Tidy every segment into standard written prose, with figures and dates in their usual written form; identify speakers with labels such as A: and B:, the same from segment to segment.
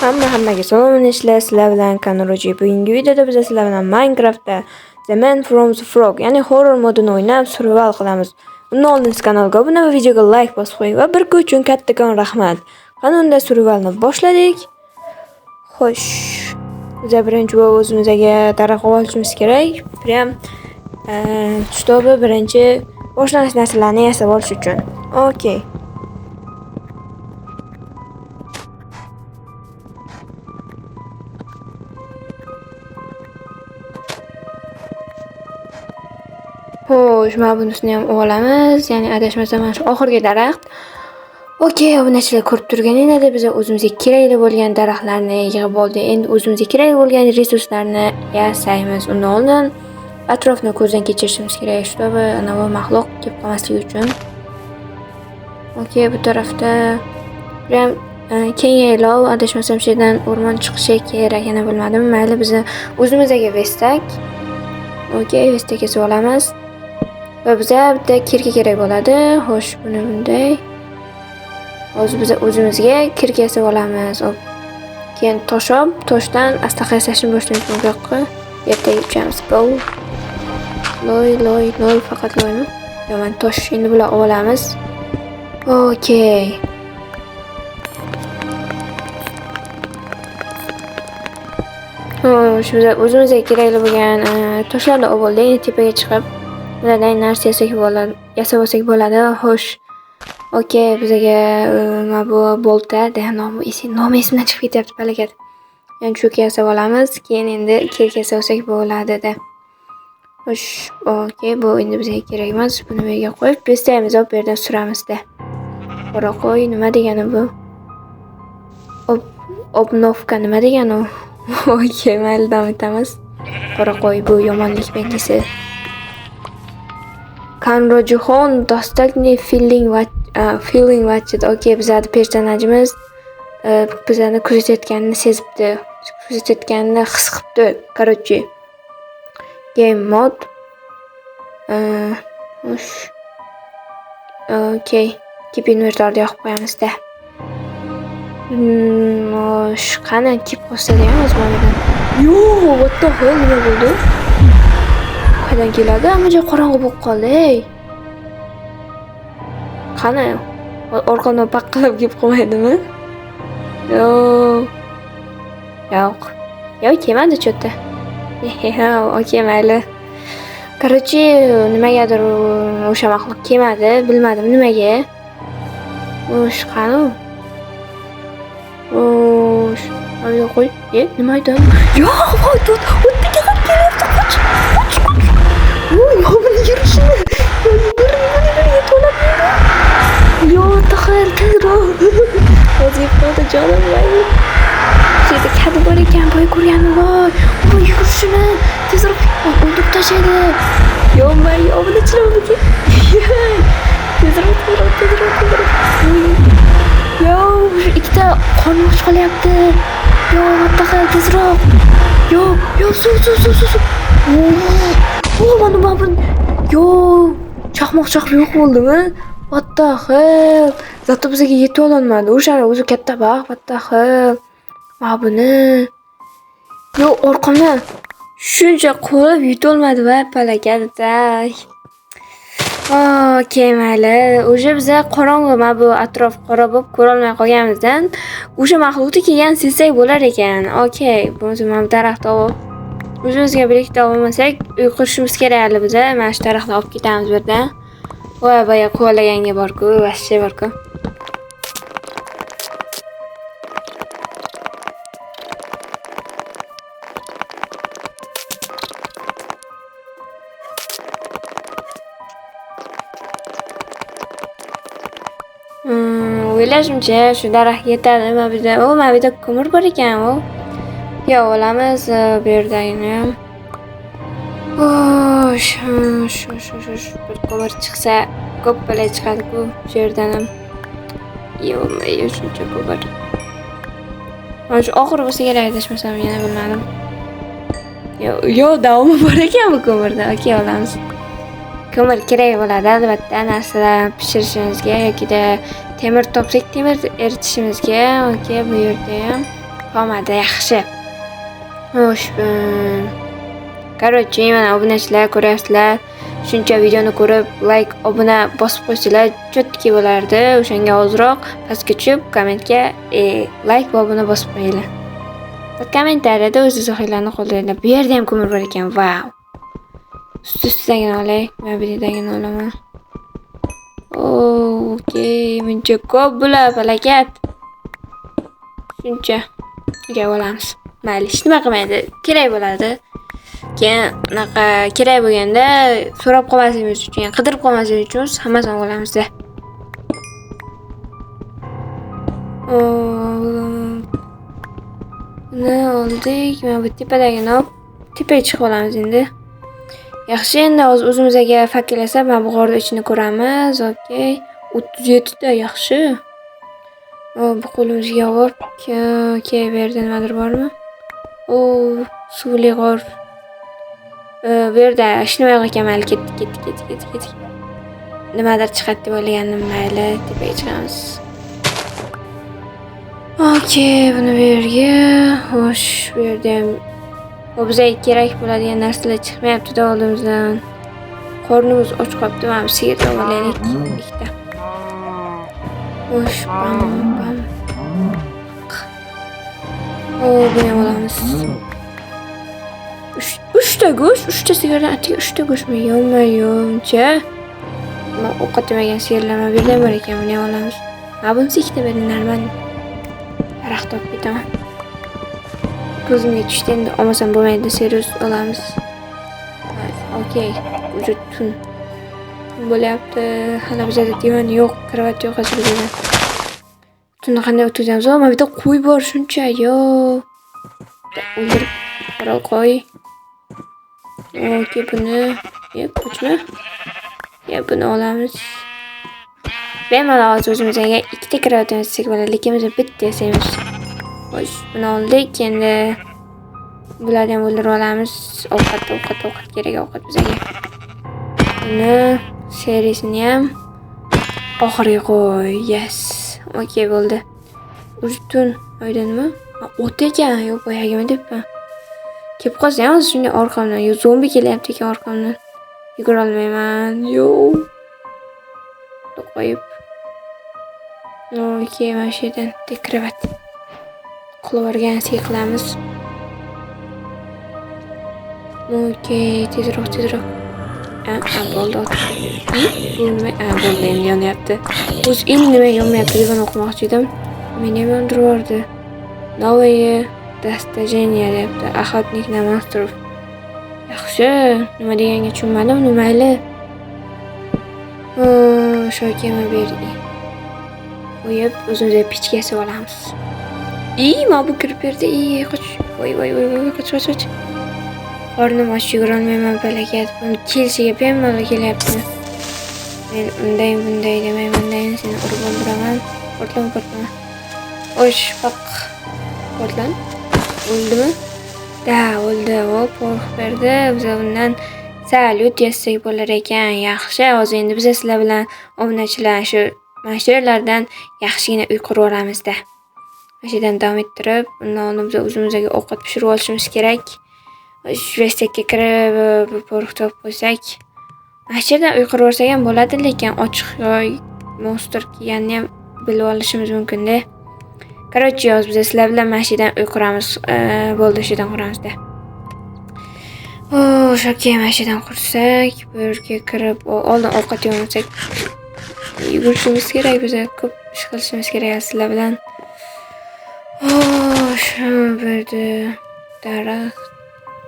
A: Hammaga salom-ishlar, sizlar bilan Kanoroji. Bugungi videoda biz sizlar bilan Minecraftda The Man from the Frog, ya'ni horror modini o'ynab survival qilamiz. Undan oldin kanalga obuna va videoga like bosib qo'ying va bir kun uchun kattakon rahmat. Qani unda survivalni boshladik. Xo'sh, biz birinchi o'zimizga daraxt olishimiz kerak. Prям чтобы birinchi boshlang'ich narsalarni yasab olish uchun. Okey. Xo'sh, mana bunisini ham olamiz. Ya'ni adashmasam mana shu oxirgi daraxt. Okey, obunachilar ko'rib turganingizda biz o'zimizga kerakli bo'lgan daraxtlarni yig'ib oldik. Endi o'zimizga kerakli bo'lgan resurslarni yasaymiz. Undan oldin atrofni ko'zdan kechirishimiz kerak, чтобы anavi maxluq kelib qolmasligi uchun. Okey, bu tarafda ham keng yaylov, adashmasam shu yerdan o'rmon chiqishi kerak, yana bilmadim. Mayli, biz o'zimizga vestak. Okey, vestak kesib olamiz. Va bizga bitta kirka kerak bo'ladi. Xo'sh, buni bunday. Hozir biz o'zimizga kirka yasab olamiz. Keyin toshdan asta qasashni boshlaymiz bu yoqqa. Ertaga uchamiz. Go. Loy, faqat loymi? Yo, men tosh endi bular olamiz. Okey. Xo'sh, biz o'zimizga kerakli bo'lgan toshlarni oldik, tepaga chiqib bulardan narsa yasab olsak bo'ladi. Xo'sh. Okey, bizga mana bu bolta, nomi esimdan chiqib ketyapti balakat. Yani cho'k yasab olamiz, keyin endi kirka yasab olsak bo'ladi-da. Xo'sh, okey, bu endi bizga kerak emas. Buni bu yerga qo'yib, pestayimizni olib bu yerdan suramiz-da. Qora qo'y, nima degani bu? Obnovka nima degani u? Okey, mayli, davom etamiz. Qora qo'y, bu yomonlik belgisi. Kanrojiхон dostakni feeling watchet. Okey, bizning personajimiz bizani kuzatayotganini sezibdi. Kuzatayotganini his qilibdi. Короче. Game mode. Okey. Keep invertorni yoqib qo'yamiz-da. Qani keep qo'ysa-da o'z ma'nodan. Yo, what the hell, nima bo'ldi? Qaydan keladi? Hamma joy qorong'i bo'lib qoldi. Qani? Orqamdan paqqalab kelib qolmaydimi? Yo'q, kelmadi cho'tta. Okey, mayli. Короче, nimagadir o'sha maxluq kelmadi, bilmadim nimaga. O'sh, qani? O'sh, ayo qo'y. Nima aytdim? Yo'q, o'tga qilib kelyapti. Qoch. Voy, mana yurishini. Bir to'lab yurdi. Yo, taxir, tezroq. Hozir foto jonim voy. Shu yerda kadi bor ekan, boy ko'rganim voy. Voy, yurishini tezroq o'ldirib tashlaydi. Yo, may, obunachilar o'ldi. Tezroq. Yo, ikkita qorni qolyapti. Yo, taxir, tezroq. Yo, suv. Mana bu. Yo, chaqmoq yo'q bo'ldimi? What the hell? Zato bizga yeta olmadi. O'shani o'zi katta baxt. What the hell? Mana buni. Yo, orqamdan shuncha qo'yib yeta olmadi va palakada. Okey, mayli. O'sha biza qorong'i, mana bu atrof qora bo'lib ko'ra olmay qolganimizdan o'sha maxluqni kelgan sezsak bo'lar ekan. Okey, bo'lmasa mana bu daraxtni olib o'zimizga birlikda olmasak, uy qurishimiz kerak hali biza. Mana shu daraxtni olib ketamiz bu yerdan. Voy, boya qo'laganga bor-ku, vashcha bor-ku. O'ylashimcha, shu daraxt yetadi. Mana bu yerda ko'mir bor ekan, u. Yo, olamiz bu yerdagini ham. Bir ko'mir chiqsa, ko'p bala chiqadi-ku shu yerdan ham. Yo, shuncha ko'mir. Mana shu oxiri bo'lsa kerak, adashmasam, yana bilmadim. Yo, davomi bor ekan bu ko'mirda. Okey, olamiz. Ko'mir kerak bo'ladi albatta, narsalar pishirishimizga yoki temir topsak, temir eritishimizga. Okey, bu yerda ham Pomada yaxshi. Xo'sh. Короче, mana obunachilar ko'ryapsizlar. Shuncha videoni ko'rib, like, obuna bosib qo'ysalar, chotki bo'lardi. O'shanga ozroq pastga tushib, kommentga like va obuna bosib qo'yinglar. Kommentariyada o'z izohinglarni qoldiringlar. Bu yerda ham ko'mir bor ekan. Vau. Ustidagini olay, men bu yerdagini olaman. Okey, buncha ko'p bular, falokat. Shuncha. Ga olamiz. Mayli, hech nima qilmaydi. Kerak bo'ladi. Keyin unaqa kerak bo'lganda so'rab qolmasligimiz uchun, ya'ni qidirib qolmasligimiz uchun hammasini olamiz-da. Buni oldik. Mana bu tepadagini olib, tepaga chiqib olamiz endi. Yaxshi, endi hozir o'zimizga fakillasa, mana bu g'orning ichini ko'ramiz. Okey. 37 ta yaxshi. Bu qo'limizga olib, okey, bu yerda nimadir bormi? Suvli g'or. Bu yerda hech nima yo'q ekan, mayli, ketdik. Nimadir chiqadi deb o'ylagandim, mayli, tepaga chiqamiz. Okey, buni bu yerga. Xo'sh, bu yerda ham bizga kerak bo'ladigan narsalar chiqmayapti-da oldimizdan. Qornimiz och qolibdi, mana bu sigir olaylik, ikkita. Xo'sh, bam. Buni ham olamiz. 3 ta go'sht, 3 ta sigirdan atiga 3 ta go'shtmi? Yo'q-yo'qcha. Men ovqat yemagan sigirlar bu yerda bor ekan, buni ham olamiz. Mana bunisi ikkita berdi, normal. Daraxt olib ketaman. Ko'zimga tushdi, endi olmasam bo'lmaydi, serios olamiz. Okey, vujud tun bo'lyapti. Hali bizda divan yo'q, kravat yo'q hozirda. Tunni qanday o'tkazamiz? Mana bu yerda qo'y bor shuncha, yo'q. O'ldirib qo'y. Okey, buni qo'chma. Buni olamiz. Bemalol o'zimizga ikkita kravat yasasak bo'ladi, lekin biz bitta yasaymiz. Xo'sh, buni oldik. Endi bularni ham o'ldirib olamiz. Ovqat kerak, ovqat bizga. Buni seriyasini ham oxirga qo'y. Yes. Okey, bo'ldi. Ustun oydinmi? O't ekan, yo'q, boyagimi debman. Kelib qolsa ham shunday orqamdan, yo zombi kelyapti ekan orqamdan. Yugura olmayman. Yo'q. Qo'yib. Okey, mana shu yerdan kravat qilib qilamiz. Okey, tezroq. Bo'ldi. Bo'ldi, endi yonyapti. O'zi endi nima yonyapti deb o'qimoqchi edim. Meni ham yondirib yubordi. Новое достижение deyapti. Охотник на монстров. Yaxshi, nima deganga tushunmadim, mayli. Shu kema berdi. Qo'yib, o'zimizga pichka yasab olamiz. Mana bu kirib berdi. Qoch. Voy, qoch. Qornim och, yugura olmayman, falokat. Buni kelishiga bemalol kelyapti. Men bunday demayman, seni urib o'ldiraman. Portlama. Osh, baq. Portlan. O'ldimi? O'ldi. Hop, berdi. Biz bundan salyut yasak bo'lar ekan. Yaxshi. Hozir endi biz sizlar bilan obunachilar shu mashhurlardan yaxshigina uy qurib olamiz-da. Mashadan davom ettirib, undan oldin biz o'zimizga ovqat pishirib olishimiz kerak. Vestekka kirib, qo'rq topib qo'ysak, mashadan uy qurib olsak ham bo'ladi, lekin ochiq yoy monster kelganini ham bilib olishimiz mumkin-da. Короче, biz sizlar bilan mashadan uy quramiz, bo'ldi, shudan quramiz-da. O'sha mashadan qursak, bu yerga kirib, oldin ovqat yemasak, yugurishimiz kerak, biza ko'p ish qilishimiz kerak sizlar bilan. Shu yerda daraxt.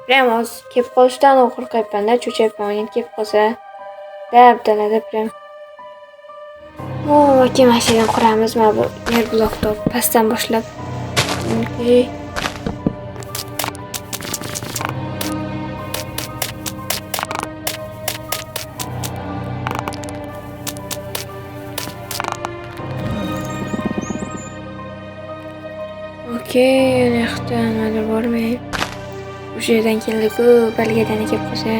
A: Prям hozir kelib qolishdan qo'rqyapman-da, cho'chayapman, endi kelib qolsa. Dalada prям. Okey, mashadan quramiz, mana bu yer blokni pastdan boshlab. Okey. Okey, yoqda nimadir bormi? O'sha yerdan keldi-ku, balgadan kelib qolsa.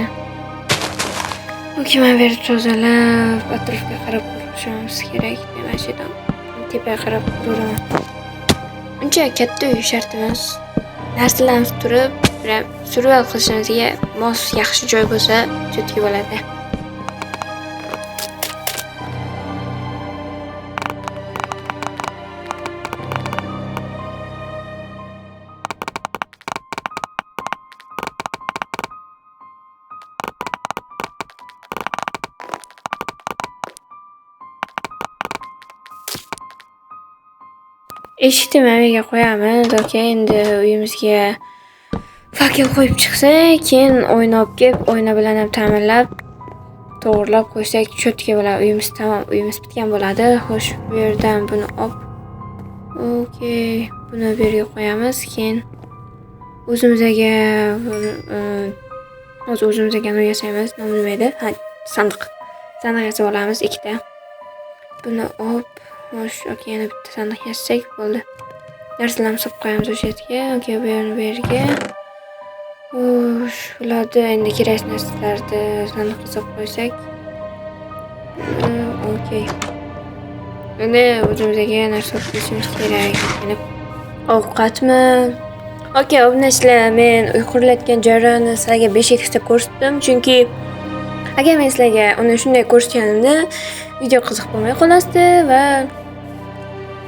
A: Okey, men bu yerni tozalab, atrofga qarab turishimiz kerak. Mana shu yerdan tepaga qarab turaman. uncha katta uy shart emas. Narsalarimiz turib, survival qilishimizga mos yaxshi joy bo'lsa, cho'tki bo'ladi. Eshikni managa qo'yamiz. Okey, endi uyimizga fakel qo'yib chiqsak, keyin oyna olib kelib, oyna bilan ham ta'minlab, to'g'rilab qo'ysak, cho'tki bilan uyimiz tamom, uyimiz bitgan bo'ladi. Xo'sh, bu yerdan buni olib, okey, buni bu yerga qo'yamiz. Keyin o'zimizga hozir o'zimizga nima yasaymiz? Nima edi? Ha, sandiq. Sandiq yasab olamiz ikkita. Buni olib, xo'sh, okey, yana bitta sandiq yasasak bo'ldi. Narsalarni solib qo'yamiz o'sha yerga. Okey, bu yerga. Xo'sh, bularni endi kerakli narsalarni sandiqqa solib qo'ysak. Okey. Endi o'zimizga narsa qilishimiz kerak. Yana ovqatmi? Okey, obunachilar, men uy qurilayotgan jarayonni sizlarga 5xda ko'rsatdim, chunki agar men sizlarga uni shunday ko'rsatganimda video qiziq bo'lmay qolasdi va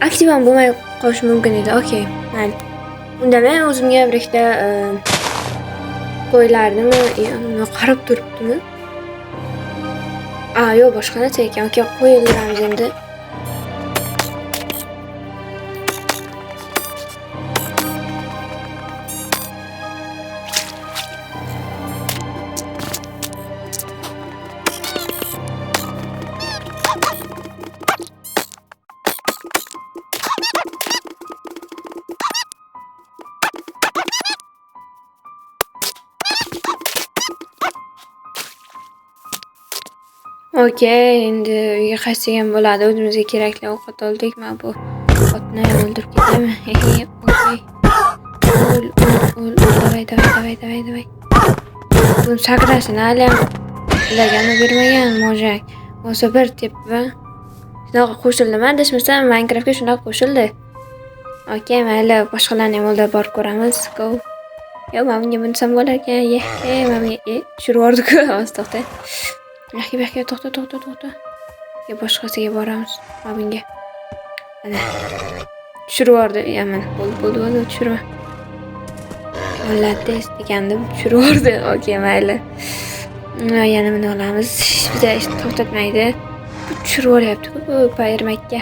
A: aktiv ham bo'lmay qolishi mumkin edi. Okey, mayli. Unda men o'zimga bir ikkita qo'ylarnimi, qarab turibdimi? Yo'q, boshqa narsa ekan. Okey, qo'yilamiz endi. Okey, endi uyga qaytsak ham bo'ladi. O'zimizga kerakli ovqat oldik. Mana bu otni ham o'ldirib ketaymi? Okey. Davay. Buni sakrasin, hali ham ilagani bermagan mojak. Bo'lsa bir teppa. Shunaqa qo'shildimi? Adashmasam Minecraftga shunaqa qo'shildi. Okey, mayli, boshqalarni ham o'ldirib borib ko'ramiz. Go. Yo, men bunga bunsam bo'lar ekan. Men bunga tushirib-ku, to'xta. Yaxshi, to'xta. Boshqasiga boramiz. Mana bunga. Mana. Tushirib yubordi. Yaman. Bo'ldi, tushirma. Lattes degandim, tushirib yubordi. Okey, mayli. Yana buni olamiz. Hech to'xtatmaydi. Tushirib yuboryapti-ku bu payirmakka.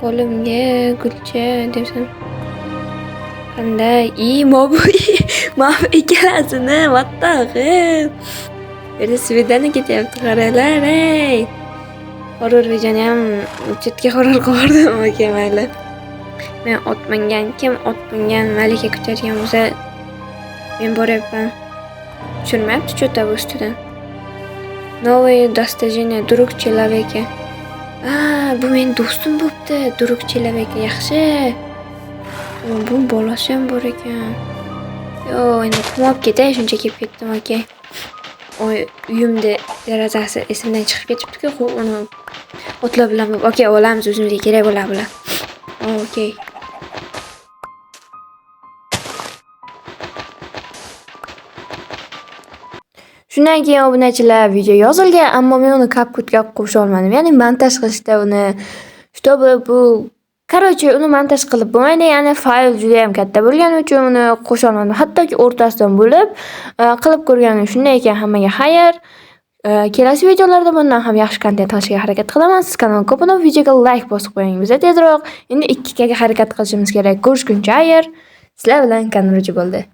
A: Qo'limga gulcha debsam. Qanday? Mana bu ikkalasini what the hell? Endi svidani ketyapti, qaranglar, ey. Horror videoni ham chetga horror qildim. Okey, mayli. Men kim ot mingan malika kutadigan bo'lsa, men boryapman. Tushunmayapti cho'ta bu ustidan. Новое достижение друг человека. Bu men do'stim bo'pti, druг человека. Yaxshi. Bu bolasi ham bor ekan. Yo, endi qumab ketay, shuncha kelib ketdim, okey. Uyimda derazasi esimdan chiqib ketibdi-ku, uni o'tlar bilan, okey, olamiz, o'zimizga kerak bo'ladi bular. Okey. Shundan keyin obunachilar, video yozilgan, ammo men uni CapCutga qo'sha olmadim. Ya'ni montaj qilishda uni uni montaj qilib bo'lmaydi, ya'ni fayl juda ham katta bo'lgani uchun uni qo'sha olmadim. Hattoki o'rtasidan bo'lib qilib ko'rganim shunday ekan. Hammaga xayr. Kelasi videolarda bundan ham yaxshi kontent qilishga harakat qilaman. Siz kanalga ko'pincha videoga like bosib qo'ying. Biz tezroq endi 2 ga harakat qilishimiz kerak. Ko'rishguncha xayr. Sizlar bilan Kanruji bo'ldi.